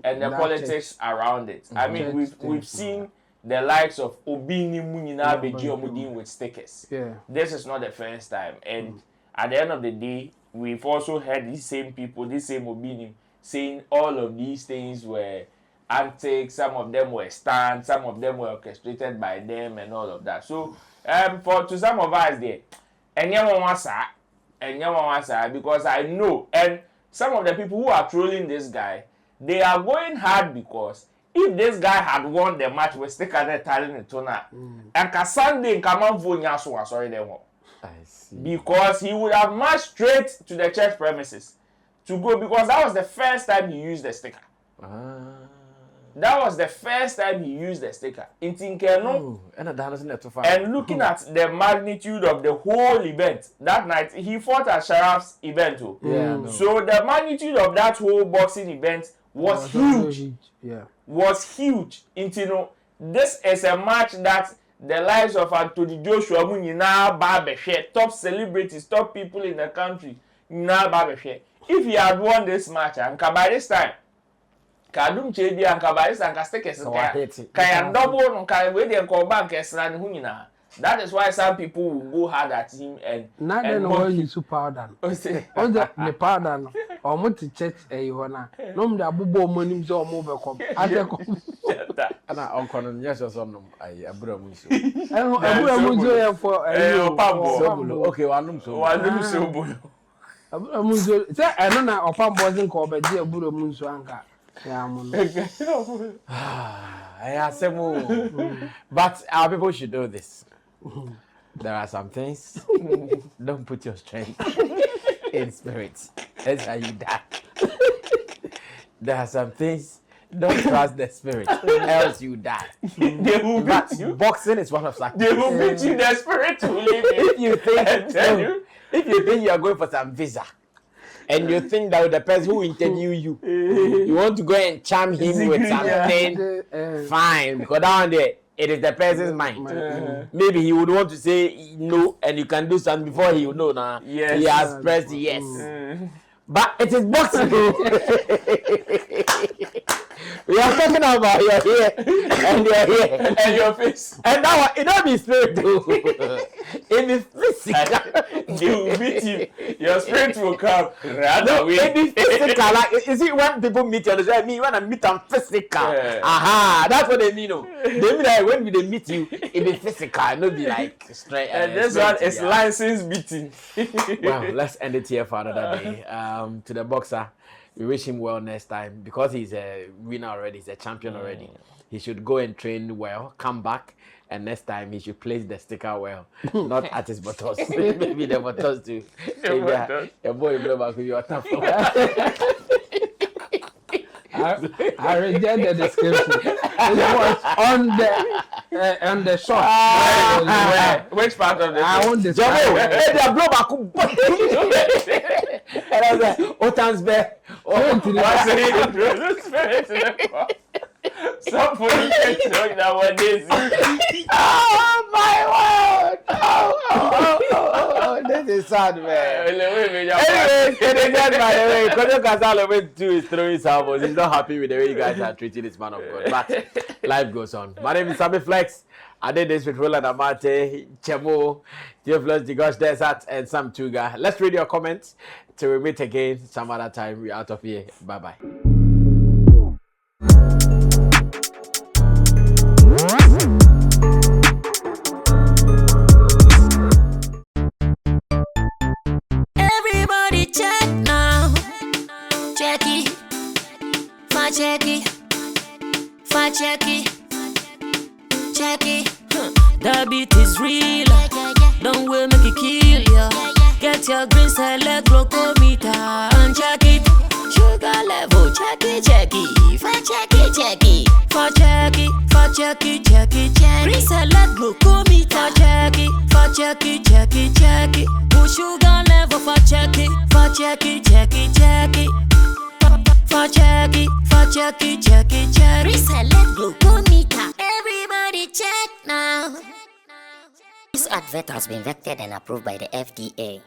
and the politics around it. I mean, we've seen the likes of Obini Munina Beji Omudin with stickers. Yeah. This is not the first time. And at the end of the day, we've also heard these same people, this same Obini, saying all of these things were antics, some of them were stunts, some of them were orchestrated by them and all of that. So, to some of us there, because I know, and some of the people who are trolling this guy, they are going hard because if this guy had won the match with sticker and talent in Tona, and Sunday come on for Nyaso, sorry, they won't. I see. Because he would have marched straight to the church premises to go, because that was the first time he used the sticker. That was the first time he used the sticker. In Tinkeno, and looking at the magnitude of the whole event, that night he fought at Sharaf's event. So the magnitude of that whole boxing event was huge. Yeah. Was huge. This is a match that the lives of Anthony Joshua Munina Babeshe, top celebrities, top people in the country, Babeshe. If he had won this match, and by this time, Kadum Chedi and Kabaris and Kastekes can double on Kawedi and Kobank Esran Hunina. That is why some people will go hard at him and not then all you super than on the pardon or multi church a Yona. No, the Abubo money so move And I on yes or son, I Abramus. And for a Pambo. Okay, one so I don't know if I'm wasn't called by dear Buddha Munsuanka. But our people should know this. There are some things. Don't put your strength in spirit. That's how you die. There are some things. Don't trust the spirit, else you die. They will beat you. Boxing is one of sacrifice. They will beat you. The spirit will leave you. If you think you are going for some visa, and you think that the person who interview you want to go and charm him with something, fine, because down there it is the person's mind. Maybe he would want to say no, and you can do something before he will know now. Yes. He has pressed yes. But it is boxing. We are talking about your hair and your hair and your face. And now it don't be spirit. It is physical. They will beat you. Your spirit will come. Rather, it is physical. Like, you see, when people meet you, they mean when I meet them physical. Aha, that's what they mean. They mean like when they meet you, it be physical, not be like straight. And this one is license beating. Well, let's end it here for another day. To the boxer, we wish him well next time because he's a winner already, he's a champion already. He should go and train well, come back, and next time he should place the sticker well, not at his buttocks. Maybe the buttocks too. Your boy blow with your tough. I reject the description. It was on the shot. Which part of the I want the And I was like, Otan's bear. Somebody can talk nowadays. Oh my word! Oh, this is sad, man. Anyway, it is that by the way. Kojo Kasalo went to his throwing salvos. He's not happy with the way you guys are treating this man of God. But life goes on. My name is Sammy Flex. I did this with Roland Amate, Chemo, Theophilus Digosh Desert, and Sam Tuga. Let's read your comments till we meet again some other time. We're out of here. Bye-bye. Everybody check now. Check it. Fa check it. Fa check it. Check it. The beat is real. Don't wait, make it kill ya. Get your green select glucometer and check it. Sugar level, check it, check it. Fa check it, check it. Fa check it, fa check it, check it, check it. Green select glucometer, check it, fa check it, check it, check it. Who sugar never for check it, check it, check it, check it. For check it, check it, check it, check it. Reselect glucometer. Everybody check now. This advert has been vetted and approved by the FDA.